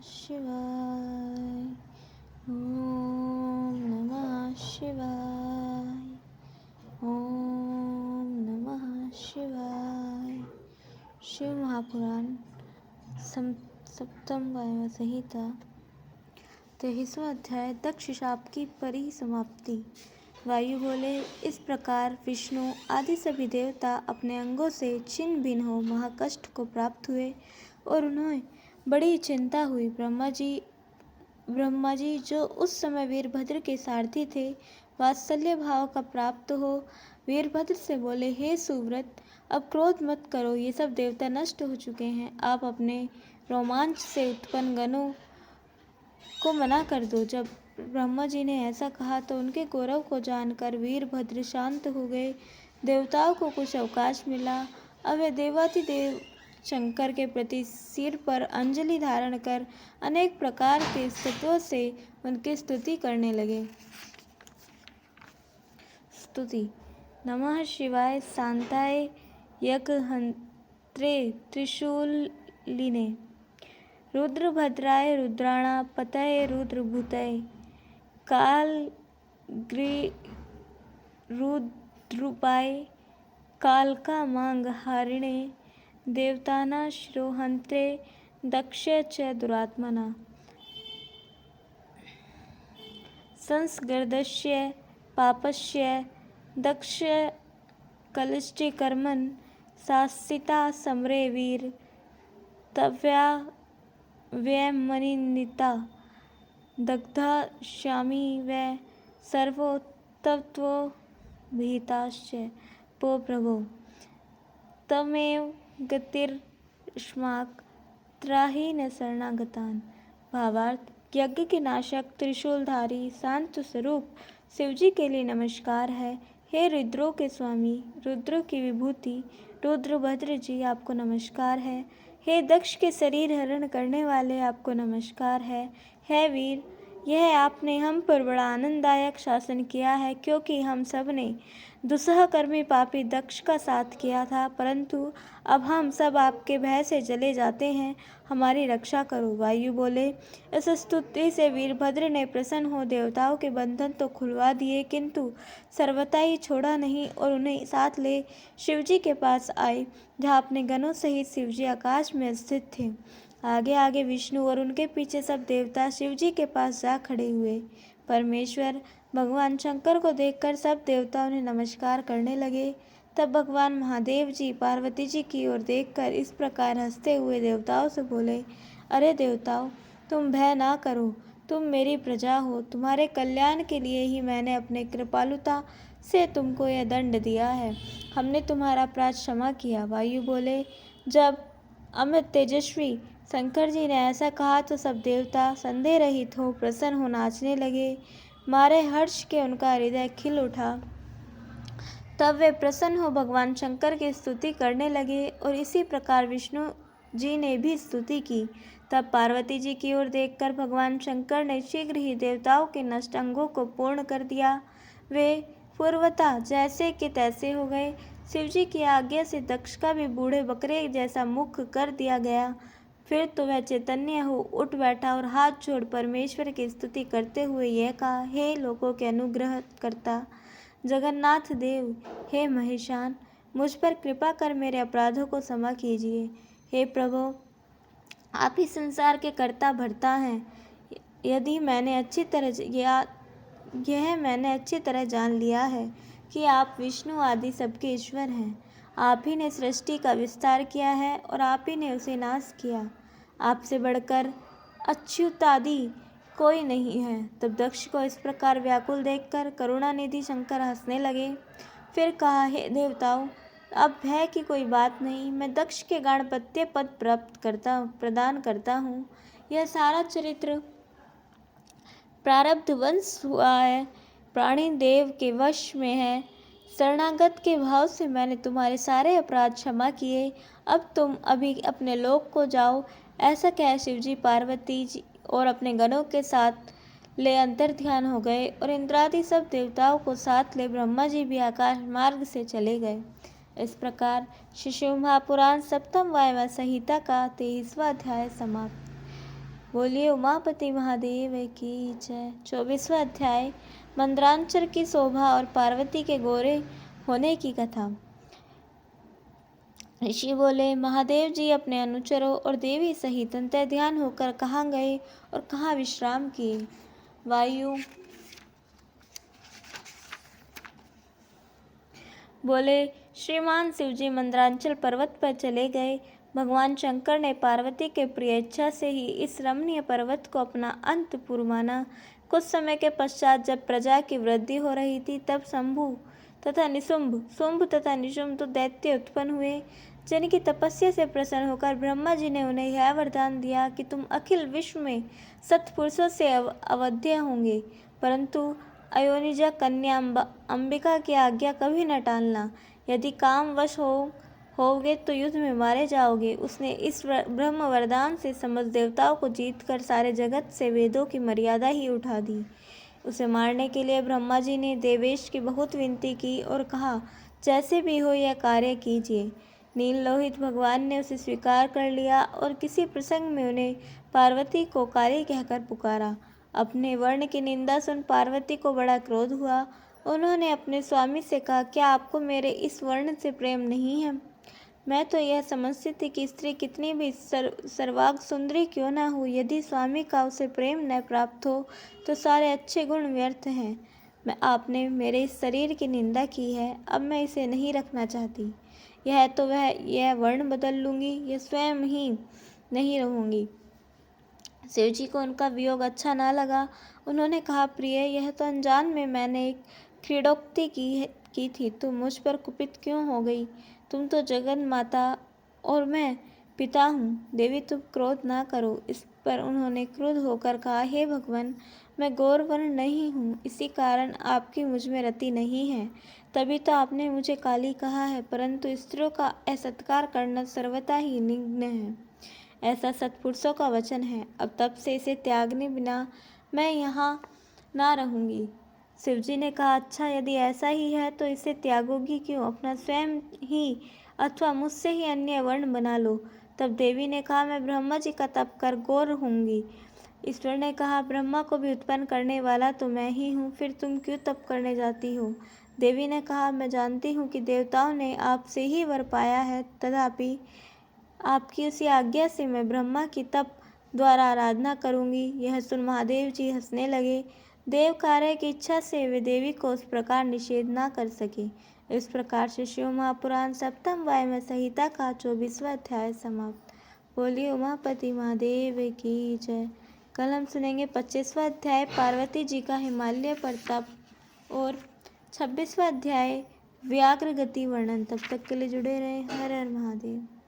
शिवाय। ओम नमः शिवाय। ओम नमः शिवाय। शिव महापुराण सप्तम वायु संहिता 23वां अध्याय। दक्ष शाप की परिसमाप्ति। वायु बोले, इस प्रकार विष्णु आदि सभी देवता अपने अंगों से छिन्न भिन्न हो महाकष्ट को प्राप्त हुए और उन्हें बड़ी चिंता हुई। ब्रह्मा जी जो उस समय वीरभद्र के सारथी थे, वात्सल्य भाव का प्राप्त हो वीरभद्र से बोले, हे सुव्रत, अब क्रोध मत करो, ये सब देवता नष्ट हो चुके हैं। आप अपने रोमांच से उत्पन्न गणों को मना कर दो। जब ब्रह्मा जी ने ऐसा कहा तो उनके गौरव को जानकर वीरभद्र शांत हो गए। देवताओं को कुछ अवकाश मिला। अब वे देवाधिदेव शंकर के प्रति सिर पर अंजलि धारण कर अनेक प्रकार के स्तुतियों से उनकी स्तुति करने लगे। स्तुति। नमः शिवाय शांताय यज्ञहंत्रे त्रिशूलिने रुद्रभद्राय रुद्राणा पतये रुद्रभूतये कालग्रीरुद्रूपाय कालकामांगहारिणे देवतानां शिरोहन्त्रे दक्षय च दुरात्मना संस्गर्दस्य पापस्य दक्ष कलिष्टिकर्मन् शासिता समरे वीर तव्या व्यमनिता दग्धा श्यामी वै सर्वोत्तत्वो भीताश्च पो प्रभो तमेव गतिर्ष्माक त्राहि न शरणागतान्। भावार्थ। यज्ञ के नाशक त्रिशूलधारी शांत स्वरूप शिवजी के लिए नमस्कार है। हे रुद्रों के स्वामी, रुद्रों की विभूति रुद्रभद्र जी, आपको नमस्कार है। हे दक्ष के शरीर हरण करने वाले, आपको नमस्कार है। हे वीर, यह आपने हम पर बड़ा आनंददायक शासन किया है, क्योंकि हम सब ने दुस्सहकर्मी पापी दक्ष का साथ किया था, परंतु अब हम सब आपके भय से जले जाते हैं, हमारी रक्षा करो। वायु बोले, इस स्तुति से वीरभद्र ने प्रसन्न हो देवताओं के बंधन तो खुलवा दिए, किंतु सर्वथा ही छोड़ा नहीं और उन्हें साथ ले शिवजी के पास आए, जहाँ अपने गणों सहित शिवजी आकाश में स्थित थे। आगे आगे विष्णु और उनके पीछे सब देवता शिवजी के पास जा खड़े हुए। परमेश्वर भगवान शंकर को देखकर सब देवताओं ने नमस्कार करने लगे। तब भगवान महादेव जी पार्वती जी की ओर देखकर इस प्रकार हंसते हुए देवताओं से बोले, अरे देवताओं, तुम भय ना करो, तुम मेरी प्रजा हो, तुम्हारे कल्याण के लिए ही मैंने अपने कृपालुता से तुमको यह दंड दिया है। हमने तुम्हारा अपराध क्षमा किया। वायु बोले, जब अमित तेजस्वी शंकर जी ने ऐसा कहा तो सब देवता संदेह रहित हो प्रसन्न हो नाचने लगे। मारे हर्ष के उनका हृदय खिल उठा। तब वे प्रसन्न हो भगवान शंकर की स्तुति करने लगे और इसी प्रकार विष्णु जी ने भी स्तुति की। तब पार्वती जी की ओर देखकर भगवान शंकर ने शीघ्र ही देवताओं के नष्ट अंगों को पूर्ण कर दिया। वे पूर्वतः जैसे के तैसे हो गए। शिवजी की आज्ञा से दक्ष का भी बूढ़े बकरे जैसा मुख कर दिया गया। फिर तो वह चैतन्य हो उठ बैठा और हाथ जोड़ परमेश्वर की स्तुति करते हुए यह कहा, हे लोगों के अनुग्रह करता जगन्नाथ देव, हे महेशान, मुझ पर कृपा कर मेरे अपराधों को क्षमा कीजिए। हे प्रभु, आप ही संसार के कर्ता भर्ता हैं। यदि मैंने अच्छी तरह जान लिया है कि आप विष्णु आदि सबके ईश्वर हैं। आप ही ने सृष्टि का विस्तार किया है और आप ही ने उसे नाश किया। आपसे बढ़कर अच्युतादि कोई नहीं है। तब दक्ष को इस प्रकार व्याकुल देखकर करुणानिधि शंकर हंसने लगे। फिर कहा, हे देवताओं, अब भय की कोई बात नहीं। मैं दक्ष के गाणपत्य पद प्रदान करता हूँ। यह सारा चरित्र प्रारब्ध वंश हुआ है, प्राणी देव के वश में है। शरणागत के भाव से मैंने तुम्हारे सारे अपराध क्षमा किए। अब तुम अभी अपने लोक को जाओ। ऐसा कह शिवजी पार्वती जी और अपने गणों के साथ ले अंतर ध्यान हो गए और इंद्रादि सब देवताओं को साथ ले ब्रह्मा जी भी आकाश मार्ग से चले गए। इस प्रकार श्री शिव महापुराण सप्तम वायवा संहिता का 23वां अध्याय समाप्त। बोलिए उमापति महादेव की जय। 24वां अध्याय मंद्रांचल की शोभा और पार्वती के गोरे होने की कथा। ऋषि बोले, महादेव जी अपने अनुचरों और देवी सहित अंतर ध्यान होकर कहाँ गए और कहाँ विश्राम किए। वायु बोले, श्रीमान शिवजी मंद्रांचल पर्वत पर चले गए। भगवान शंकर ने पार्वती के प्रिय इच्छा से ही इस रमणीय पर्वत को अपना अंतपुर माना। कुछ समय के पश्चात जब प्रजा की वृद्धि हो रही थी, तब शुंभ तथा निशुंभ तो दैत्य उत्पन्न हुए, जिनकी तपस्या से प्रसन्न होकर ब्रह्मा जी ने उन्हें यह वरदान दिया कि तुम अखिल विश्व में सत्पुरुषों से अवध्य होंगे, परंतु अयोनिजा कन्या अंबिका की आज्ञा कभी न टालना। यदि कामवश होगे तो युद्ध में मारे जाओगे। उसने इस ब्रह्म वरदान से समस्त देवताओं को जीतकर सारे जगत से वेदों की मर्यादा ही उठा दी। उसे मारने के लिए ब्रह्मा जी ने देवेश की बहुत विनती की और कहा, जैसे भी हो यह कार्य कीजिए। नील लोहित भगवान ने उसे स्वीकार कर लिया और किसी प्रसंग में उन्हें पार्वती को काली कहकर पुकारा। अपने वर्ण की निंदा सुन पार्वती को बड़ा क्रोध हुआ। उन्होंने अपने स्वामी से कहा, क्या आपको मेरे इस वर्ण से प्रेम नहीं है? मैं तो यह समझती थी कि स्त्री कितनी भी सर्वांग सुंदरी क्यों न हो, यदि स्वामी का उसे प्रेम न प्राप्त हो तो सारे अच्छे गुण व्यर्थ हैं। आपने मेरे इस शरीर की निंदा की है, अब मैं इसे नहीं रखना चाहती। यह वर्ण बदल लूँगी, यह स्वयं ही नहीं रहूँगी। शिवजी को उनका वियोग अच्छा ना लगा। उन्होंने कहा, प्रिय, यह तो अनजान में मैंने एक क्रीड़ोक्ति की थी, तुम मुझ पर कुपित क्यों हो गई? तुम तो जगत माता और मैं पिता हूँ। देवी, तुम क्रोध ना करो। इस पर उन्होंने क्रुद्ध होकर कहा, हे भगवान, मैं गौरवर्ण नहीं हूँ, इसी कारण आपकी मुझ में रति नहीं है। तभी तो आपने मुझे काली कहा है, परंतु स्त्रियों का असत्कार करना सर्वथा ही निग्न है, ऐसा सत्पुरुषों का वचन है। अब तब से इसे त्यागने बिना मैं यहाँ ना रहूँगी। शिवजी ने कहा, अच्छा, यदि ऐसा ही है तो इसे त्यागोगी क्यों? अपना स्वयं ही अथवा मुझसे ही अन्य वर्ण बना लो। तब देवी ने कहा, मैं ब्रह्मा जी का तप कर गौर होंगी। ईश्वर ने कहा, ब्रह्मा को भी उत्पन्न करने वाला तो मैं ही हूँ, फिर तुम क्यों तप करने जाती हो? देवी ने कहा, मैं जानती हूँ कि देवताओं ने आपसे ही वर पाया है, तथापि आपकी उसी आज्ञा से मैं ब्रह्मा की तप द्वारा आराधना करूँगी। यह सुन महादेव जी हंसने लगे। देव कार्य की इच्छा से वे देवी को उस प्रकार निषेध न कर सके। इस प्रकार से शिव महापुराण सप्तम वायव्य संहिता का 24वां अध्याय समाप्त। बोलिए उमापति महादेव की जय। कल हम सुनेंगे 25वां अध्याय पार्वती जी का हिमालय पर तप और 26वां अध्याय व्याघ्र गति वर्णन। तब तक के लिए जुड़े रहें। हर हर महादेव।